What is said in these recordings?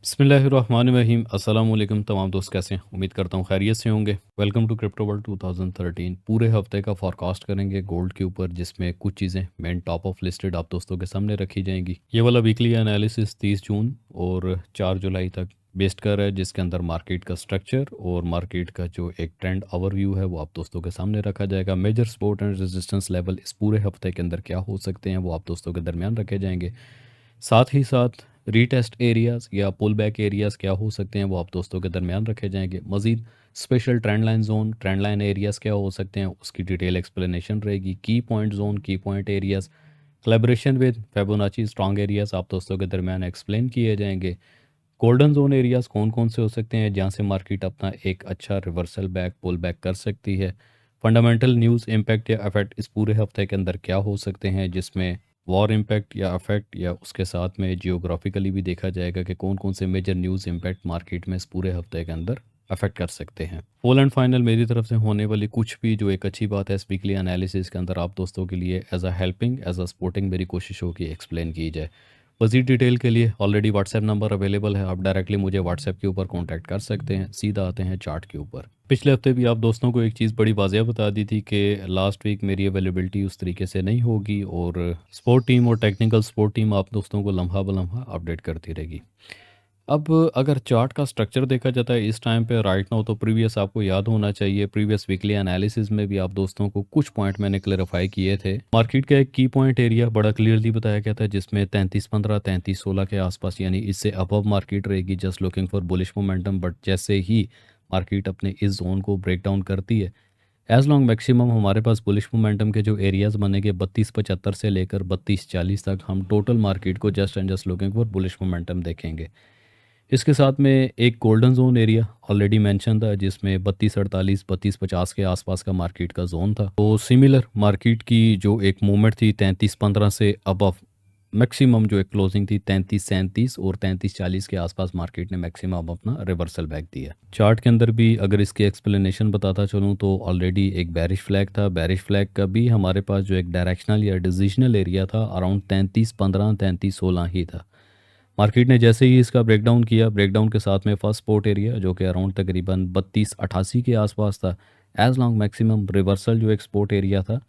बिस्मिल्लाहिर्रहमानिर्रहीम। अस्सलाम वालेकुम तमाम दोस्त, कैसे हैं? उम्मीद करता हूँ खैरियत से होंगे। Welcome to crypto world 2013। पूरे हफ्ते का फॉरकास्ट करेंगे गोल्ड के ऊपर, जिसमें कुछ चीज़ें मेन टॉप ऑफ लिस्टेड आप दोस्तों के सामने रखी जाएंगी। ये वाला वीकली एनालिसिस 30 जून और 4 जुलाई तक बेस्ड कर है, जिसके अंदर मार्केट का स्ट्रक्चर और मार्केट का जो एक ट्रेंड ओवरव्यू है वो आप दोस्तों के सामने रखा जाएगा। Major support and resistance level इस पूरे हफ्ते के अंदर क्या हो सकते हैं वो आप दोस्तों के दरमियान रखे जाएंगे। साथ ही साथ रीटेस्ट एरियाज़ या पुल बैक एरियाज़ क्या हो सकते हैं वो आप दोस्तों के दरमियान रखे जाएंगे। मज़ीद special trend line zone, trend line areas क्या हो सकते हैं उसकी डिटेल एक्सप्लेनेशन रहेगी। की पॉइंट जोन, की point areas, collaboration with Fibonacci strong areas आप दोस्तों के दरमियान एक्सप्लेन किए जाएंगे। गोल्डन जोन एरियाज़ कौन कौन से हो सकते हैं जहाँ से मार्केट अपना एक अच्छा रिवर्सल बैक, पुल बैक कर सकती है। फंडामेंटल न्यूज़ इम्पैक्ट या अफेक्ट इस पूरे हफ्ते के अंदर क्या हो सकते हैं, जिसमें वॉर इम्पैक्ट या अफेक्ट या उसके साथ में जियोग्राफिकली भी देखा जाएगा कि कौन कौन से मेजर न्यूज़ इम्पैक्ट मार्केट में इस पूरे हफ्ते के अंदर अफेक्ट कर सकते हैं। फुल एंड फाइनल मेरी तरफ से होने वाली कुछ भी जो एक अच्छी बात है इस वीकली एनालिसिस के अंदर आप दोस्तों के लिए as a helping, as a supporting मेरी कोशिश होगी एक्सप्लेन की जाए। मज़ीद डिटेल के लिए ऑलरेडी व्हाट्सएप नंबर अवेलेबल है, आप डायरेक्टली मुझे व्हाट्सएप के ऊपर कांटेक्ट कर सकते हैं। सीधा आते हैं चार्ट के ऊपर। पिछले हफ्ते भी आप दोस्तों को एक चीज़ बड़ी वाज़ेह बता दी थी कि लास्ट वीक मेरी अवेलेबिलिटी उस तरीके से नहीं होगी और सपोर्ट टीम और टेक्निकल सपोर्ट टीम आप दोस्तों को लम्हा ब लम्हा अपडेट करती रहेगी। अब अगर चार्ट का स्ट्रक्चर देखा जाता है इस टाइम पे राइट नाउ, तो प्रीवियस आपको याद होना चाहिए, प्रीवियस वीकली एनालिसिस में भी आप दोस्तों को कुछ पॉइंट मैंने क्लेरिफाई किए थे। मार्केट का एक की पॉइंट एरिया बड़ा क्लियरली बताया गया था, जिसमें 33.15 33.16 के आसपास, यानी इससे अबव मार्केट रहेगी just looking for bullish momentum. But जैसे ही मार्केट अपने इस जोन को ब्रेक डाउन करती है, एज लॉन्ग मैक्सिमम हमारे पास बुलिश मोमेंटम के जो एरियाज बनेंगे 32.75 से लेकर 32.40 तक, हम टोटल मार्केट को just and just looking for bullish momentum देखेंगे। इसके साथ में एक golden zone area already mention था, जिसमें 32.48 32.50 के आसपास का मार्केट का जोन था। तो सिमिलर मार्केट की जो एक मूवमेंट थी 33.15 से अबव, मैक्सिमम जो एक क्लोजिंग थी 33.37 और 33.40 के आसपास मार्केट ने मैक्सिमम अपना रिवर्सल बैक दिया। चार्ट के अंदर भी अगर इसकी एक्सप्लेनेशन बताता चलूँ तो ऑलरेडी एक बैरिश फ्लैग था। बैरिश फ्लैग का भी हमारे पास जो एक डायरेक्शनल या डिजिशनल एरिया था अराउंड 33.15 33.16 ही था। मार्केट ने जैसे ही इसका ब्रेकडाउन किया, ब्रेकडाउन के साथ में फर्स्ट सपोर्ट एरिया जो कि अराउंड तकरीबन 32.88 के आसपास था, एज लॉन्ग मैक्सिमम रिवर्सल जो एक सपोर्ट एरिया था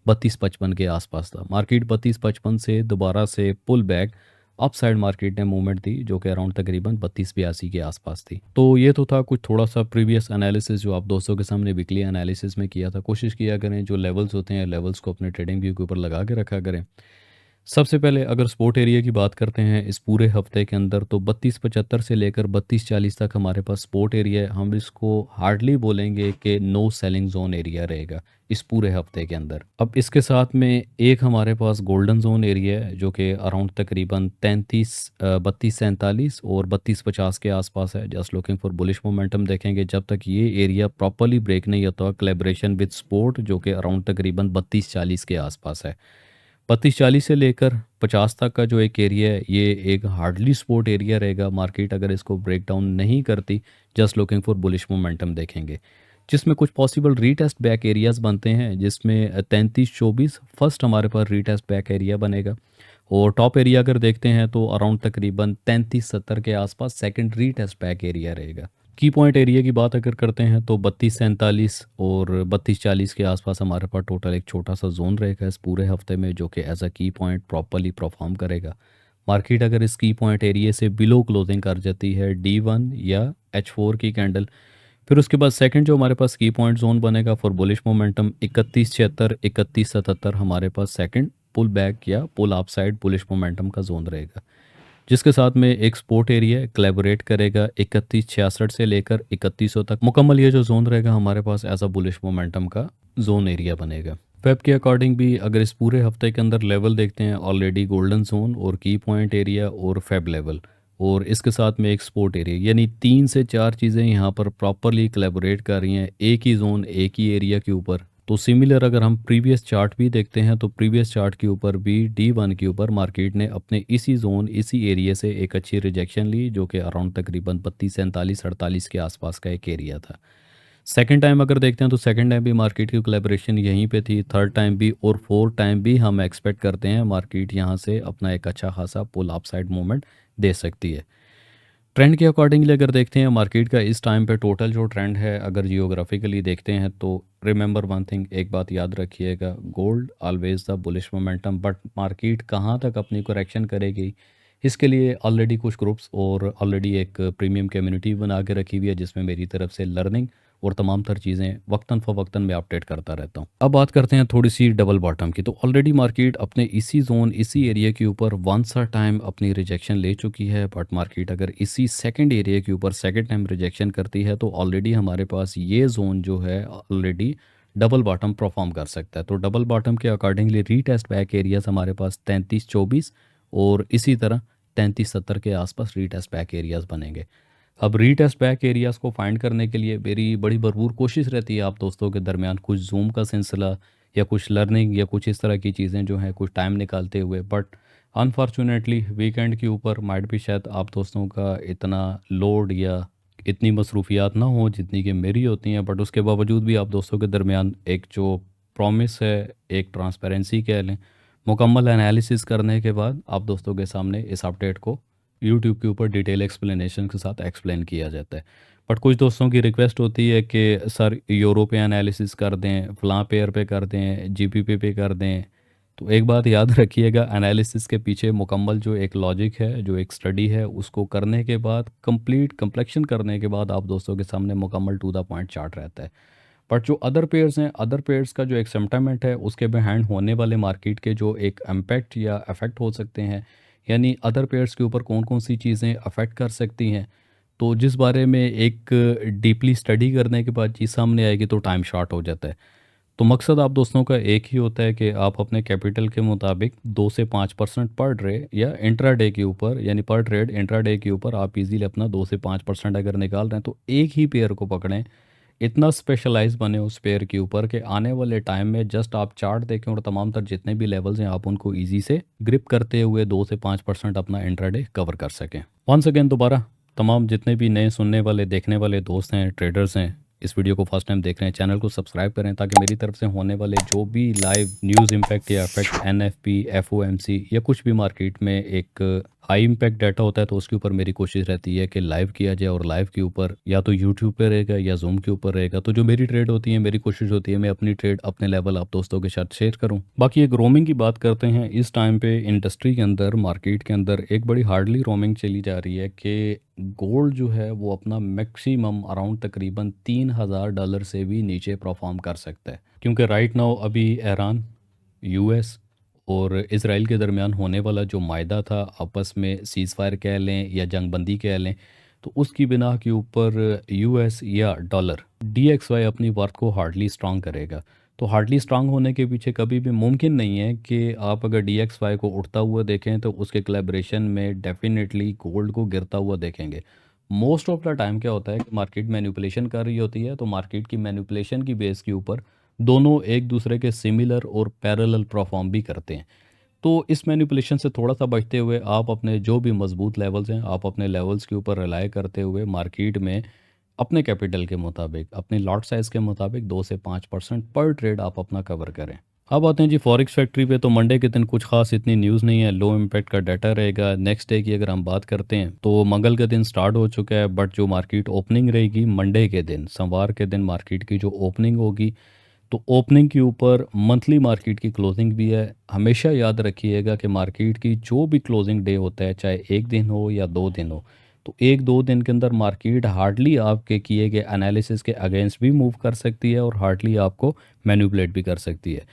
32.55 के आसपास था। मार्केट 32.55 से दोबारा से pull back upside market ने मूवमेंट दी, जो कि अराउंड तकरीबन 32-82 के आसपास थी। तो ये तो था कुछ थोड़ा सा प्रीवियस एनालिसिस जो आप दोस्तों के सामने वीकली एनालिसिस में किया था। कोशिश किया करें जो लेवल्स होते हैं लेवल्स को अपने ट्रेडिंग व्यू के ऊपर लगा के रखा करें। सबसे पहले अगर स्पोर्ट एरिया की बात करते हैं इस पूरे हफ्ते के अंदर, तो 32.75 से लेकर 32.40 तक हमारे पास स्पोर्ट एरिया है। हम इसको हार्डली बोलेंगे कि नो सेलिंग जोन एरिया रहेगा इस पूरे हफ्ते के अंदर। अब इसके साथ में एक हमारे पास गोल्डन जोन एरिया है जो कि अराउंड तकरीबन 32 और 32.50 के आसपास है। Just looking for bullish momentum देखेंगे जब तक ये एरिया प्रॉपरली ब्रेक नहीं होता। कोलैबोरेशन विद स्पोर्ट जो कि अराउंड तकरीबन 32-40 के आसपास है। 32-40 से लेकर 50 तक का जो एक एरिया है ये एक हार्डली सपोर्ट एरिया रहेगा। मार्केट अगर इसको ब्रेक डाउन नहीं करती, just looking for bullish momentum देखेंगे, जिसमें कुछ पॉसिबल रीटेस्ट बैक एरियाज बनते हैं, जिसमें 33-24 फर्स्ट हमारे पास रीटेस्ट बैक एरिया बनेगा। और टॉप एरिया अगर देखते हैं तो अराउंड तकरीबन 33-70 के आसपास सेकंड रीटेस्ट बैक एरिया रहेगा। की पॉइंट एरिया की बात अगर करते हैं तो 32-47 और 32-40 के आसपास हमारे पास टोटल एक छोटा सा जोन रहेगा इस पूरे हफ्ते में, जो कि एज अ की पॉइंट प्रॉपरली परफॉर्म करेगा। मार्केट अगर इस की पॉइंट एरिया से बिलो क्लोजिंग कर जाती है D1 या H4 की कैंडल, फिर उसके बाद सेकंड जो हमारे पास की पॉइंट जोन बनेगा फॉर बुलिश मोमेंटम 3176 3177 हमारे पास सेकंड पुल बैक या pull up side bullish momentum का जोन रहेगा, जिसके साथ में एक सपोर्ट एरिया कोलैबोरेट करेगा 3166 से लेकर 3100 तक। मुकम्मल ये जो जोन रहेगा हमारे पास एज अ बुलिश मोमेंटम का जोन एरिया बनेगा। फेब के अकॉर्डिंग भी अगर इस पूरे हफ्ते के अंदर लेवल देखते हैं, ऑलरेडी गोल्डन जोन और की पॉइंट एरिया और फेब लेवल और इसके साथ में एक सपोर्ट एरिया, यानी 3 से 4 चीज़ें यहाँ पर प्रॉपरली कोलैबोरेट कर रही हैं एक ही जोन एक ही एरिया के ऊपर। तो सिमिलर अगर हम प्रीवियस चार्ट भी देखते हैं तो प्रीवियस चार्ट के ऊपर भी D1 के ऊपर मार्केट ने अपने इसी जोन इसी एरिया से एक अच्छी रिजेक्शन ली, जो कि अराउंड तकरीबन 32-47-48 के आसपास का एक एरिया था। सेकंड टाइम अगर देखते हैं तो सेकंड टाइम भी मार्केट की कोलैबोरेशन यहीं पे थी, थर्ड टाइम भी और फोर्थ टाइम भी हम एक्सपेक्ट करते हैं मार्केट यहाँ से अपना एक अच्छा खासा पुल अप साइड मूवमेंट दे सकती है। ट्रेंड के अकॉर्डिंगली अगर देखते हैं मार्केट का इस टाइम पे टोटल जो ट्रेंड है अगर जियोग्राफिकली देखते हैं तो रिमेंबर वन थिंग, एक बात याद रखिएगा, gold always the bullish momentum, but market कहाँ तक अपनी करेक्शन करेगी इसके लिए ऑलरेडी कुछ ग्रुप्स और ऑलरेडी एक प्रीमियम कम्युनिटी बना के रखी हुई है जिसमें मेरी तरफ से लर्निंग और तमाम तर चीज़ें वक्तन फ़वक्तन मैं अपडेट करता रहता हूँ। अब बात करते हैं थोड़ी सी डबल बॉटम की, तो ऑलरेडी मार्केट अपने इसी जोन इसी एरिया के ऊपर वंस अ टाइम अपनी रिजेक्शन ले चुकी है, बट मार्केट अगर इसी सेकंड एरिया के ऊपर सेकंड टाइम रिजेक्शन करती है तो ऑलरेडी हमारे पास ये जोन जो है ऑलरेडी डबल बॉटम परफॉर्म कर सकता है। तो डबल बॉटम के अकॉर्डिंगली रीटेस्ट बैक एरियाज हमारे पास 33-24 और इसी तरह 33-70 के आसपास रीटेस्ट बैक एरियाज बनेंगे। अब रीटेस्ट बैक एरियाज़ को फाइंड करने के लिए मेरी बड़ी भरपूर कोशिश रहती है आप दोस्तों के दरमियान कुछ जूम का सिलसिला या कुछ लर्निंग या कुछ इस तरह की चीज़ें जो हैं कुछ टाइम निकालते हुए, बट अनफॉर्चुनेटली वीकेंड के ऊपर माइट भी शायद आप दोस्तों का इतना लोड या इतनी मसरूफियात ना हो जितनी कि मेरी होती हैं, बट उसके बावजूद भी आप दोस्तों के दरमियान एक जो प्रॉमिस है, एक ट्रांसपेरेंसी कह लें, मुकम्मल एनालिसिस करने के बाद आप दोस्तों के सामने इस अपडेट को यूट्यूब के ऊपर डिटेल एक्सप्लेनेशन के साथ एक्सप्लेन किया जाता है। बट कुछ दोस्तों की रिक्वेस्ट होती है कि सर यूरो पे एनालिसिस कर दें, फ़लाँ पेयर पे कर दें, जीबीपी पे कर दें। तो एक बात याद रखिएगा, एनालिसिस के पीछे मुकम्मल जो एक लॉजिक है, जो एक स्टडी है, उसको करने के बाद कंप्लीट कंप्लेक्शन करने के बाद आप दोस्तों के सामने मुकम्मल टू द पॉइंट चार्ट रहता है। बट जो अदर पेयर्स हैं, अदर पेयर्स का जो एक सेंटामेंट है उसके बिहाइंड होने वाले मार्केट के जो एक इम्पैक्ट या अफेक्ट हो सकते हैं, यानी अदर पेयर्स के ऊपर कौन कौन सी चीज़ें अफेक्ट कर सकती हैं, तो जिस बारे में एक डीपली स्टडी करने के बाद चीज़ सामने आएगी तो टाइम शॉर्ट हो जाता है। तो मकसद आप दोस्तों का एक ही होता है कि आप अपने कैपिटल के मुताबिक 2 से 5% पर डे या इंट्राडे के ऊपर, यानी पर ट्रेड इंट्राडे के ऊपर आप इजीली अपना 2 से 5% अगर निकाल रहे हैं तो एक ही पेयर को पकड़ें, इतना स्पेशलाइज बने उस पेयर के ऊपर कि आने वाले टाइम में जस्ट आप चार्ट देखें और तमाम तर जितने भी लेवल्स हैं आप उनको ईजी से ग्रिप करते हुए 2 से 5% अपना इंट्राडे कवर कर सकें। वंस अगेन दोबारा तमाम जितने भी नए सुनने वाले देखने वाले दोस्त हैं, ट्रेडर्स हैं, इस वीडियो को फर्स्ट टाइम देख रहे हैं, चैनल को सब्सक्राइब करें ताकि मेरी तरफ से होने वाले जो भी लाइव न्यूज़ इम्पैक्ट या इफेक्ट एनएफपी एफओएमसी या कुछ भी मार्केट में एक हाई इम्पैक्ट डाटा होता है तो उसके ऊपर मेरी कोशिश रहती है कि लाइव किया जाए, और लाइव के ऊपर या तो यूट्यूब पे रहेगा या जूम के ऊपर रहेगा। तो जो मेरी ट्रेड होती है, मेरी कोशिश होती है मैं अपनी ट्रेड अपने लेवल आप दोस्तों के साथ शेयर करूं। बाकी एक रोमिंग की बात करते हैं, इस टाइम पे इंडस्ट्री के अंदर मार्केट के अंदर एक बड़ी हार्डली रोमिंग चली जा रही है कि गोल्ड जो है वो अपना मैक्सिमम अराउंड तकरीबन $3,000 से भी नीचे परफॉर्म कर सकता है, क्योंकि राइट नाउ अभी ईरान, यूएस और इसराइल के दरमियान होने वाला जो मायदा था, आपस में सीज़ फायर कह लें या जंगबंदी कह लें, तो उसकी बिना के ऊपर यूएस या डॉलर डीएक्सवाई अपनी वर्थ को हार्डली स्ट्रांग करेगा। तो हार्डली स्ट्रांग होने के पीछे कभी भी मुमकिन नहीं है कि आप अगर डीएक्सवाई को उठता हुआ देखें तो उसके कोलैबोरेशन में डेफिनेटली गोल्ड को गिरता हुआ देखेंगे। मोस्ट ऑफ द टाइम क्या होता है कि मार्केट मैनिपुलेशन कर रही होती है, तो मार्केट की मैनिपुलेशन की बेस के ऊपर दोनों एक दूसरे के सिमिलर और पैरेलल परफॉर्म भी करते हैं। तो इस मैनिपुलेशन से थोड़ा सा बचते हुए आप अपने जो भी मजबूत लेवल्स हैं, आप अपने लेवल्स के ऊपर रिलाय करते हुए मार्केट में अपने कैपिटल के मुताबिक, अपने लॉट साइज़ के मुताबिक 2 से 5% पर ट्रेड आप अपना कवर करें। अब आते हैं जी फॉरेक्स फैक्ट्री पे, तो मंडे के दिन कुछ खास इतनी न्यूज़ नहीं है, लो इम्पैक्ट का डाटा रहेगा। नेक्स्ट डे की अगर हम बात करते हैं तो मंगल का दिन स्टार्ट हो चुका है, बट जो मार्केट ओपनिंग रहेगी मंडे के दिन, सोमवार के दिन मार्केट की जो ओपनिंग होगी, तो ओपनिंग के ऊपर मंथली मार्केट की क्लोजिंग भी है। हमेशा याद रखिएगा कि मार्केट की जो भी क्लोजिंग डे होता है, चाहे एक दिन हो या 2 दिन हो, तो 1-2 दिन के अंदर मार्केट हार्डली आपके किए गए एनालिसिस के अगेंस्ट भी मूव कर सकती है और हार्डली आपको मैनिपुलेट भी कर सकती है,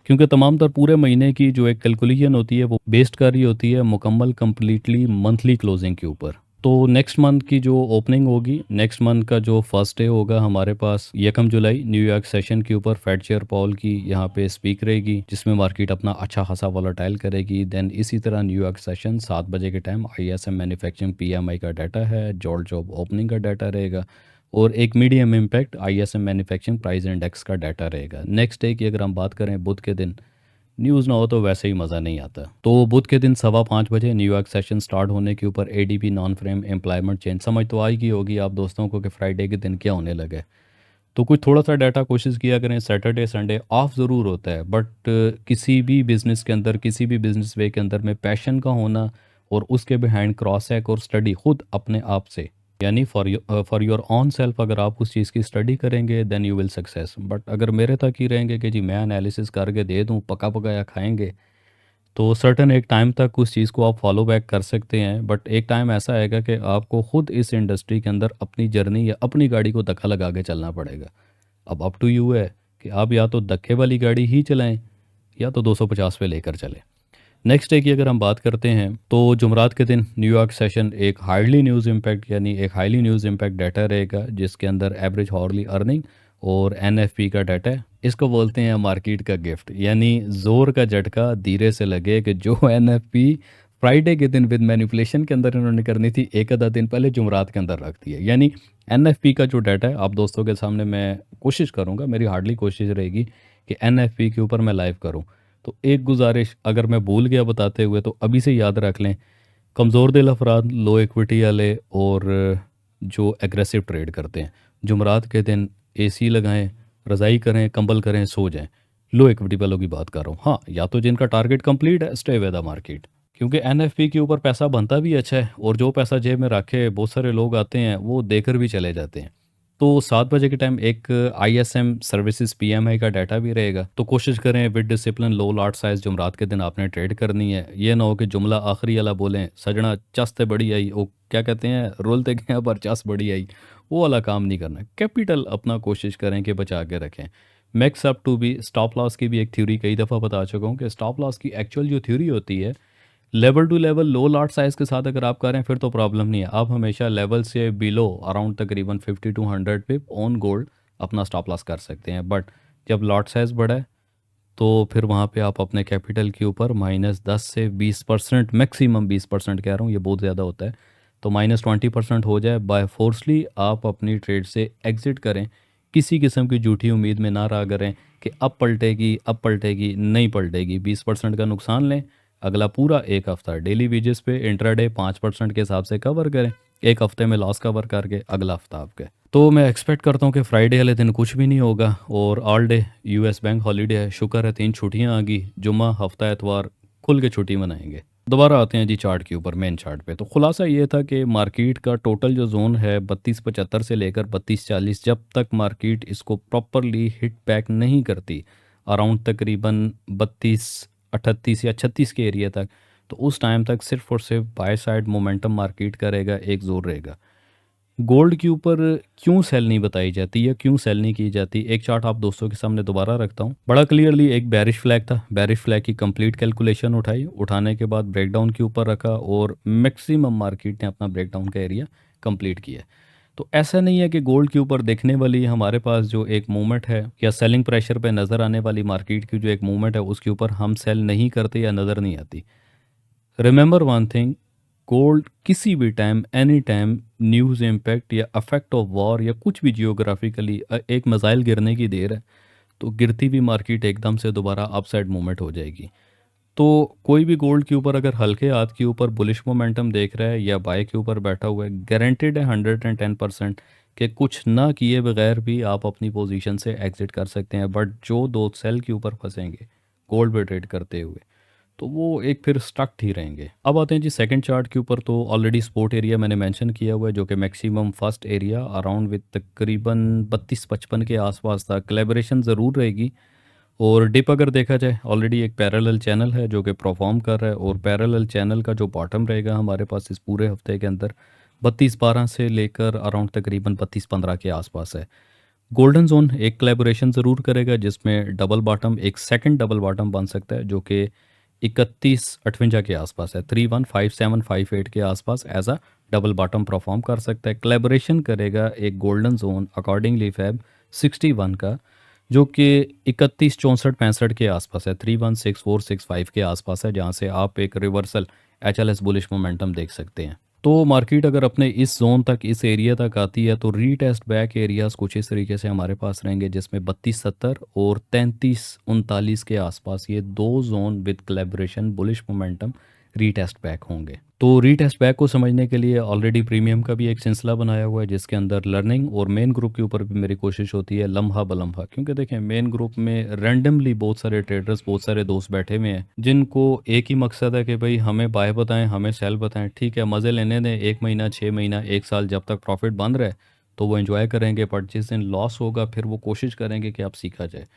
क्योंकि तमाम तर पूरे महीने की जो एक कैलकुलेशन होती है वो बेस्ड कर रही होती है मुकम्मल कंप्लीटली मंथली क्लोजिंग के ऊपर। तो नेक्स्ट मंथ की जो ओपनिंग होगी, नेक्स्ट मंथ का जो फर्स्ट डे होगा हमारे पास 1 जुलाई, न्यूयॉर्क सेशन के ऊपर फेड चेयर पॉल की यहाँ पे स्पीक रहेगी जिसमें मार्केट अपना अच्छा खासा वॉलेटाइल करेगी। देन इसी तरह न्यूयॉर्क सेशन 7 बजे के टाइम आईएसएम मैन्युफैक्चरिंग पीएमआई का डाटा है, जॉल्ट जॉब ओपनिंग का डाटा रहेगा और एक medium impact ISM manufacturing price index का डाटा रहेगा। नेक्स्ट डे की अगर हम बात करें बुध के दिन, न्यूज़ ना हो तो वैसे ही मज़ा नहीं आता। तो बुध के दिन 5:15 बजे न्यूयॉर्क सेशन स्टार्ट होने के ऊपर ADP non frame employment change समझ तो आई की होगी आप दोस्तों को कि फ्राइडे के दिन क्या होने लगे। तो कुछ थोड़ा सा डाटा कोशिश किया करें, सैटरडे संडे ऑफ ज़रूर होता है, बट किसी भी बिज़नेस के अंदर, किसी भी बिज़नेस वे के अंदर में पैशन का होना और उसके बिहाइंड क्रॉस चेक और स्टडी खुद अपने आप से, यानी फॉर योर ऑन सेल्फ अगर आप उस चीज़ की स्टडी करेंगे then you will success. But अगर मेरे तक ही रहेंगे कि जी मैं एनालिसिस करके दे दूँ पका पकाया खाएंगे, तो सर्टन एक टाइम तक उस चीज़ को आप फॉलो बैक कर सकते हैं, बट एक टाइम ऐसा आएगा कि आपको खुद इस इंडस्ट्री के अंदर अपनी जर्नी या अपनी गाड़ी को धक्का लगा के चलना पड़ेगा। अब अप टू यू है कि आप या तो धक्के वाली गाड़ी ही चलाएं या तो 250 पे लेकर चलें। नेक्स्ट डे की अगर हम बात करते हैं तो जुमरात के दिन न्यूयॉर्क सेशन एक हाईली न्यूज़ इम्पैक्ट यानी एक हाईली न्यूज़ इम्पैक्ट डाटा रहेगा, जिसके अंदर एवरेज हॉर्ली अर्निंग और एनएफपी का डाटा है। इसको बोलते हैं मार्केट का गिफ्ट, यानी जोर का झटका धीरे से लगे कि जो एनएफपी फ्राइडे के दिन विद मैनिपुलेशन के अंदर इन्होंने करनी थी एक आधा दिन पहले जुमरात के अंदर रख दिया। यानी एनएफपी का जो डाटा है आप दोस्तों के सामने मैं कोशिश करूंगा, मेरी हार्डली कोशिश रहेगी कि एनएफपी के ऊपर मैं लाइव करूं। तो एक गुजारिश, अगर मैं भूल गया बताते हुए तो अभी से याद रख लें, कमज़ोर दिल अफराद, लो इक्विटी वाले और जो एग्रेसिव ट्रेड करते हैं, जुमरात के दिन एसी लगाएं, रज़ाई करें, कंबल करें, सो जाएं। लो इक्विटी वालों की बात कर रहा हूँ। हाँ, या तो जिनका टारगेट कंप्लीट है स्टे विद द मार्केट, क्योंकि एनएफपी के ऊपर पैसा बनता भी अच्छा है और जो पैसा जेब में रखे बहुत सारे लोग आते हैं वो देकर भी चले जाते हैं। तो 7 बजे के टाइम एक आईएसएम सर्विसेज पीएमआई का डाटा भी रहेगा, तो कोशिश करें with discipline low lot size जुमरात के दिन आपने ट्रेड करनी है। ये ना हो कि जुमला आखिरी वाला बोलें सजना चस्ते बड़ी आई, वो क्या कहते हैं रोलते गए पर चस बड़ी आई, वो वाला काम नहीं करना। कैपिटल अपना कोशिश करें कि बचा के रखें। मैक्स अप टू भी स्टॉप लॉस की भी एक थ्योरी कई दफ़ा बता चुका हूँ कि स्टॉप लॉस की एक्चुअल जो थ्योरी होती है, level to level low lot size के साथ अगर आप करें फिर तो प्रॉब्लम नहीं है। आप हमेशा लेवल से बिलो अराउंड तकरीबन 50 टू 100 पे ऑन गोल्ड अपना स्टॉप लॉस कर सकते हैं। बट जब लॉट साइज़ बढ़ा है तो फिर वहाँ पे आप अपने कैपिटल के ऊपर -10 से 20%, मैक्सिमम 20% कह रहा हूँ, ये बहुत ज़्यादा होता है, तो -20% हो जाए बाय फोर्सली आप अपनी ट्रेड से एग्ज़िट करें। किसी किस्म की झूठी उम्मीद में ना रहा करें कि अब पलटेगी, नहीं पलटेगी। 20% का नुकसान लें, अगला पूरा एक हफ्ता डेली वेजेस पे इंट्राडे 5% के हिसाब से कवर करें, एक हफ्ते में लॉस कवर करके अगला हफ्ता आपके। तो मैं एक्सपेक्ट करता हूँ कि फ्राइडे वाले दिन कुछ भी नहीं होगा और all day US bank holiday है, शुक्र है 3 छुट्टियाँ आ गई, जुम्मा हफ्ता एतवार खुल के छुट्टी मनाएंगे। दोबारा आते हैं जी चार्ट के ऊपर, मेन चार्ट पे। तो खुलासा ये था कि मार्केट का टोटल जो जोन है 3275 से लेकर 3240, जब तक मार्केट इसको प्रॉपरली हिट बैक नहीं करती अराउंड तकरीबन 3238 या 36 के एरिया तक, तो उस टाइम तक सिर्फ और सिर्फ बाय साइड मोमेंटम मार्केट का रहेगा, एक जोर रहेगा। गोल्ड के ऊपर क्यों सेल नहीं बताई जाती या क्यों सेल नहीं की जाती, एक चार्ट आप दोस्तों के सामने दोबारा रखता हूँ। बड़ा क्लियरली एक बैरिश फ्लैग था, बैरिश फ्लैग की कंप्लीट कैलकुलेशन उठाई, उठाने के बाद ब्रेकडाउन के ऊपर रखा और मैक्सिमम मार्केट ने अपना ब्रेकडाउन का एरिया कंप्लीट किया। तो ऐसा नहीं है कि गोल्ड के ऊपर देखने वाली हमारे पास जो एक मूवमेंट है या सेलिंग प्रेशर पे नज़र आने वाली मार्केट की जो एक मूवमेंट है उसके ऊपर हम सेल नहीं करते या नज़र नहीं आती। रिमेंबर वन थिंग, गोल्ड किसी भी time any time news impact या अफेक्ट ऑफ वॉर या कुछ भी जियोग्राफिकली एक मिसाइल गिरने की देर है तो गिरती हुई मार्केट एकदम से दोबारा अपसाइड मूवमेंट हो जाएगी। तो कोई भी गोल्ड के ऊपर अगर हल्के हाथ के ऊपर बुलिश मोमेंटम देख रहा है या बाय के ऊपर बैठा हुआ है, गारंटेड है 110% कि कुछ ना किए बगैर भी आप अपनी पोजीशन से एग्जिट कर सकते हैं। बट जो दो सेल के ऊपर फंसेंगे गोल्ड पे ट्रेड करते हुए तो वो एक फिर स्टक ही रहेंगे। अब आते हैं जी सेकंड चार्ट के ऊपर। तो ऑलरेडी सपोर्ट एरिया मैंने मेंशन किया हुआ है जो कि maximum first area around with तकरीबन 32-55 के आसपास था। कोलैबोरेशन ज़रूर रहेगी और डिप अगर देखा जाए ऑलरेडी एक पैरेलल चैनल है जो कि परफॉर्म कर रहा है और पैरेलल चैनल का जो बॉटम रहेगा हमारे पास इस पूरे हफ्ते के अंदर 32-12 से लेकर अराउंड तकरीबन 32-15 के आसपास है। गोल्डन जोन एक कोलैबोरेशन ज़रूर करेगा जिसमें डबल बॉटम, एक सेकंड डबल बॉटम बन सकता है जो कि 3158 के आसपास है, 315758 के आसपास as a double bottom perform कर सकता है। कोलैबोरेशन करेगा एक गोल्डन जोन अकॉर्डिंगली फैब 61 का जो कि 316465 के आसपास है, 316465 के आसपास है, जहाँ से आप एक रिवर्सल एचएलएस बुलिश मोमेंटम देख सकते हैं। तो मार्केट अगर अपने इस जोन तक, इस एरिया तक आती है तो रीटेस्ट बैक एरियाज कुछ इस तरीके से हमारे पास रहेंगे जिसमें 3270 और 3339 के आसपास ये दो zone with collaboration bullish momentum retest back होंगे। तो रीटेस्ट बैक को समझने के लिए ऑलरेडी प्रीमियम का भी एक सिलसिला बनाया हुआ है, जिसके अंदर लर्निंग और मेन ग्रुप के ऊपर भी मेरी कोशिश होती है लम्हा बलम्हा। क्योंकि देखें, मेन ग्रुप में रैंडमली बहुत सारे ट्रेडर्स, बहुत सारे दोस्त बैठे हुए हैं जिनको एक ही मकसद है कि भाई हमें बाय बताएं, हमें सेल बताएं। ठीक है, मज़े लेने दें, 1 महीना, 6 महीना, 1 साल, जब तक प्रॉफिट बन रहा है तो वो एंजॉय करेंगे। बट जिस दिन लॉस होगा फिर वो कोशिश करेंगे कि आप सीखा जाए।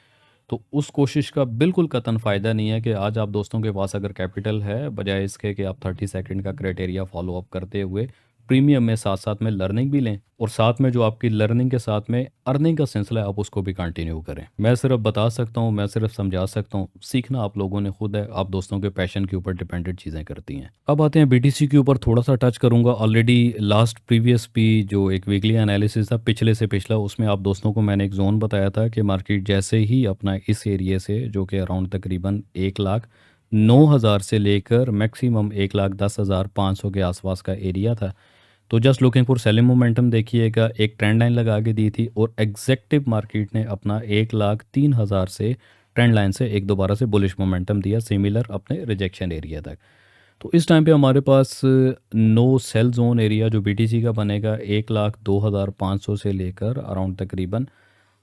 तो उस कोशिश का बिल्कुल कतन फ़ायदा नहीं है कि आज आप दोस्तों के पास अगर कैपिटल है, बजाय इसके कि आप 30 सेकंड का क्राइटेरिया फॉलो अप करते हुए प्रीमियम में साथ साथ में लर्निंग भी लें, और साथ में जो आपकी लर्निंग के साथ में अर्निंग का सिलसिला है आप उसको भी कंटिन्यू करें। मैं सिर्फ बता सकता हूँ, मैं सिर्फ समझा सकता हूँ, सीखना आप लोगों ने खुद है, आप दोस्तों के पैशन के ऊपर डिपेंडेंट चीज़ें करती हैं। अब आते हैं बीटीसी के ऊपर, थोड़ा सा टच करूंगा। ऑलरेडी लास्ट प्रीवियस भी जो एक वीकली एनालिसिस था पिछले से पिछला, उसमें आप दोस्तों को मैंने एक जोन बताया था कि मार्केट जैसे ही अपना इस एरिया से, जो कि अराउंड तकरीबन 1,09,000 से लेकर मैक्सिमम 1,10,500 के आसपास का एरिया था, तो just looking for selling momentum देखिएगा, एक ट्रेंड लाइन लगा के दी थी और एग्जैक्टिव मार्केट ने अपना 1,03,000 से ट्रेंड लाइन से एक दोबारा से बुलिश मोमेंटम दिया, सिमिलर अपने रिजेक्शन एरिया तक। तो इस टाइम पे हमारे पास नो सेल जोन एरिया जो बीटीसी का बनेगा 1,02,500 से लेकर अराउंड तकरीबन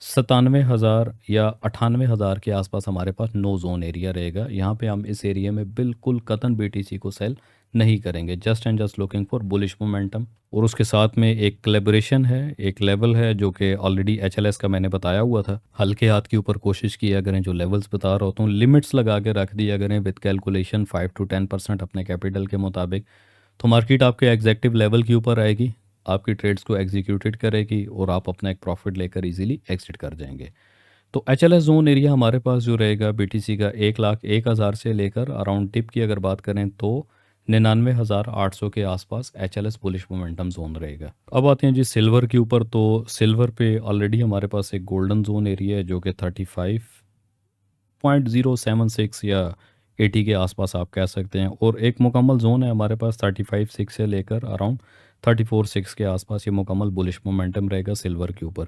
97,000 या 98,000 के आसपास हमारे पास नो जोन एरिया रहेगा। यहाँ पे हम इस एरिया में बिल्कुल कतन बीटीसी को सेल नहीं करेंगे, just and just looking for bullish momentum. और उसके साथ में एक कोलैबोरेशन है, एक लेवल है जो कि ऑलरेडी एचएलएस का मैंने बताया हुआ था। हल्के हाथ के ऊपर कोशिश किया करें, जो लेवल्स बता रहा होता हूँ लिमिट्स लगा के रख दिया करें विद कैलकुलेशन 5 to 10% अपने कैपिटल के मुताबिक। तो मार्केट आपके एग्जैक्टिव लेवल के ऊपर आएगी, आपकी ट्रेड्स को एग्जीक्यूटेड करेगी और आप अपना एक प्रॉफिट लेकर इजीली एग्जिट कर जाएंगे। तो एचएलएस जोन एरिया हमारे पास जो रहेगा बीटीसी का 1,01,000 से लेकर अराउंड टिप की अगर बात करें तो 99,800 के आसपास एचएलएस बुलिश मोमेंटम जोन रहेगा। अब आते हैं जी सिल्वर के ऊपर। तो सिल्वर पे ऑलरेडी हमारे पास एक गोल्डन जोन एरिया है जो कि 35.076 या 80 के आसपास आप कह सकते हैं, और एक मुकम्मल जोन है हमारे पास 35.6 से लेकर अराउंड 34.6 के आसपास। ये मुकम्मल बुलिश मोमेंटम रहेगा सिल्वर के ऊपर।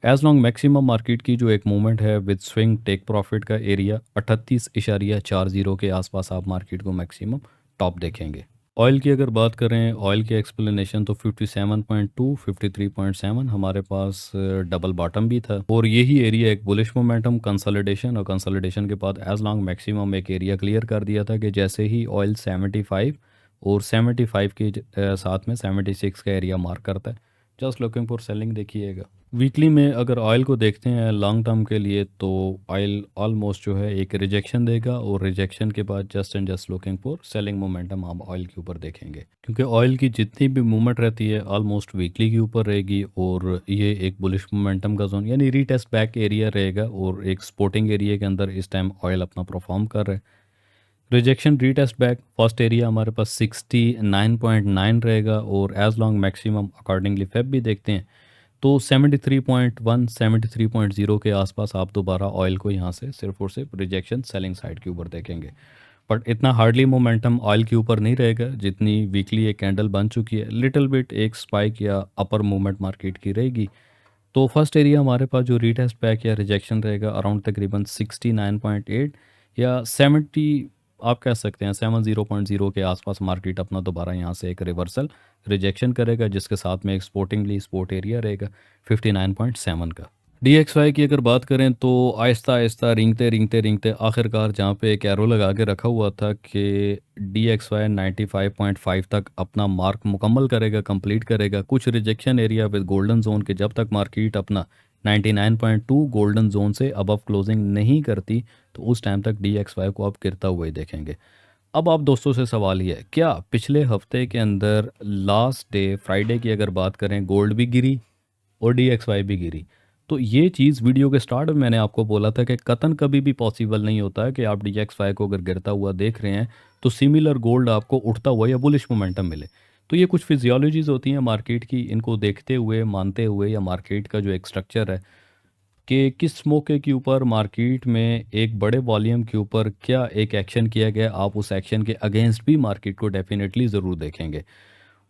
एज लॉन्ग मैक्सिमम मार्केट की जो एक मूवमेंट है विद स्विंग टेक प्रॉफिट का एरिया 38.40 के आसपास आप मार्केट को मैक्सिमम टॉप देखेंगे। ऑयल की अगर बात करें, ऑयल की एक्सप्लेनेशन तो 57.2 53.7 हमारे पास डबल बॉटम भी था, और यही एरिया एक बुलिश मोमेंटम कंसोलिडेशन, और कंसोलिडेशन के बाद एज लॉन्ग मैक्सिमम एक एरिया क्लियर कर दिया था कि जैसे ही ऑयल 75 और 75 के साथ में 76 का एरिया मार्क करता है, जस्ट लुकिंग फॉर सेलिंग देखिएगा। वीकली में अगर ऑयल को देखते हैं लॉन्ग टर्म के लिए, तो ऑयल ऑलमोस्ट जो है एक रिजेक्शन देगा, और रिजेक्शन के बाद just and just looking for selling momentum हम ऑयल के ऊपर देखेंगे। क्योंकि ऑयल की जितनी भी मूवमेंट रहती है ऑलमोस्ट वीकली के ऊपर रहेगी, और ये एक बुलिश मोमेंटम का जोन यानी रीटेस्ट बैक एरिया रहेगा, और एक सपोर्टिंग एरिया के अंदर इस टाइम ऑयल अपना परफॉर्म कर रहा है। Rejection retest back first area हमारे पास 69.9 रहेगा, और एज लॉन्ग मैक्सिमम अकॉर्डिंगली फेब भी देखते हैं तो 73.1 73.0 के आसपास आप दोबारा ऑयल को यहाँ से सिर्फ और सिर्फ रिजेक्शन सेलिंग साइड के ऊपर देखेंगे। बट इतना हार्डली मोमेंटम ऑयल के ऊपर नहीं रहेगा जितनी वीकली एक कैंडल बन चुकी है। लिटिल बिट एक स्पाइक या अपर मूवमेंट मार्केट की रहेगी। तो फर्स्ट एरिया हमारे पास जो रीटेस्ट बैक या रिजेक्शन रहेगा अराउंड तकरीबन 69.8 या 70 आप कह सकते हैं 70.0 के आसपास मार्केट अपना दोबारा यहाँ से एक रिवर्सल रिजेक्शन करेगा, जिसके साथ में एक स्पोर्टिंगली स्पोर्ट एरिया रहेगा 59.7 का। DXY की अगर बात करें तो आहिस्ता आहिस्ता रेंगते रेंगते रेंगते आखिरकार जहाँ पे एक एरो लगा के रखा हुआ था कि DXY 95.5 तक अपना मार्क मुकम्मल करेगा, कंप्लीट करेगा। कुछ rejection area with golden zone के जब तक मार्केट अपना 99.2 गोल्डन जोन से अबव क्लोजिंग नहीं करती तो उस टाइम तक DXY को आप गिरता हुआ ही देखेंगे। अब आप दोस्तों से सवाल ये है, क्या पिछले हफ्ते के अंदर लास्ट डे फ्राइडे की अगर बात करें गोल्ड भी गिरी और DXY भी गिरी? तो ये चीज़ वीडियो के स्टार्ट में मैंने आपको बोला था कि कतन कभी भी पॉसिबल नहीं होता है कि आप DXY को अगर गिरता हुआ देख रहे हैं तो सिमिलर गोल्ड आपको उठता हुआ या बुलिश मोमेंटम मिले। तो ये कुछ फिजियोलॉजीज होती हैं मार्केट की, इनको देखते हुए मानते हुए, या मार्केट का जो एक स्ट्रक्चर है कि किस मौके के ऊपर मार्केट में एक बड़े वॉल्यूम के ऊपर क्या एक एक्शन किया गया, आप उस एक्शन के अगेंस्ट भी मार्केट को डेफिनेटली ज़रूर देखेंगे।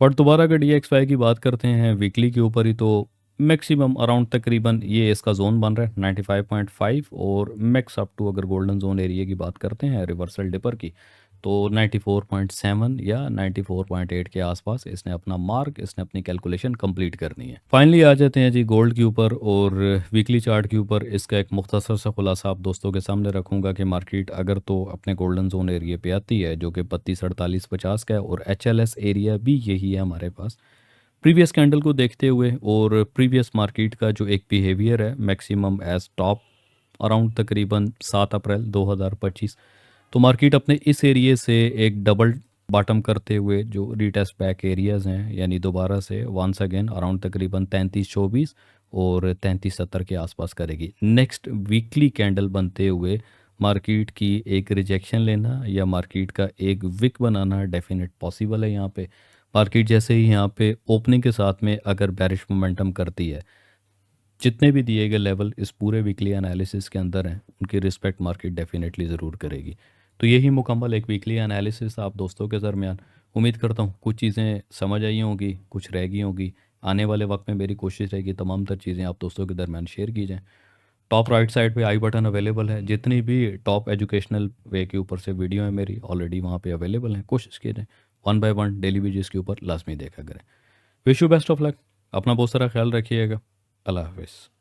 बट दोबारा अगर DXY की बात करते हैं वीकली के ऊपर ही, तो मैक्सिमम अराउंड तकरीबन ये इसका जोन बन रहा है 95.5, और मैक्स अप टू अगर गोल्डन जोन एरिया की बात करते हैं रिवर्सल डिपर की तो 94.7 या 94.8 के आसपास इसने अपना मार्क, इसने अपनी कैलकुलेशन कंप्लीट करनी है। फाइनली आ जाते हैं जी गोल्ड के ऊपर और वीकली चार्ट के ऊपर। इसका एक मुख्तसर सा खुलासा आप दोस्तों के सामने रखूंगा कि मार्केट अगर तो अपने गोल्डन जोन एरिया पे आती है जो कि 32 48 50 का है, और HLS एरिया भी यही है हमारे पास प्रीवियस कैंडल को देखते हुए, और प्रीवियस मार्केट का जो एक बिहेवियर है मैक्सिमम एज टॉप अराउंड तकरीबन 7 अप्रैल 2025, तो मार्केट अपने इस एरिया से एक डबल बॉटम करते हुए जो रीटेस्ट बैक एरियाज़ हैं, यानी दोबारा से वंस अगेन अराउंड तकरीबन 33-24 और 33-70 के आसपास करेगी। नेक्स्ट वीकली कैंडल बनते हुए मार्केट की एक रिजेक्शन लेना या मार्केट का एक विक बनाना डेफिनेट पॉसिबल है। यहाँ पे मार्केट जैसे ही यहाँ पे ओपनिंग के साथ में अगर बैरिश मोमेंटम करती है, जितने भी दिए गए लेवल इस पूरे वीकली एनालिसिस के अंदर हैं उनकी रिस्पेक्ट मार्केट डेफिनेटली ज़रूर करेगी। तो यही मुकम्मल एक वीकली एनालिसिस आप दोस्तों के दरमियान। उम्मीद करता हूँ कुछ चीज़ें समझ आई होंगी, कुछ रह गई होंगी। आने वाले वक्त में मेरी कोशिश रहेगी तमाम तर चीज़ें आप दोस्तों के दरमियान शेयर की जाएँ। टॉप राइट साइड पे आई बटन अवेलेबल है, जितनी भी टॉप एजुकेशनल वे के ऊपर से वीडियो है मेरी ऑलरेडी वहाँ पे अवेलेबल हैं। कोशिश कीजिए one by one daily basis के ऊपर लाजमी देखा करें। Wish you best of luck. अपना बहुत सारा ख्याल रखिएगा। अल्लाह हाफिज़।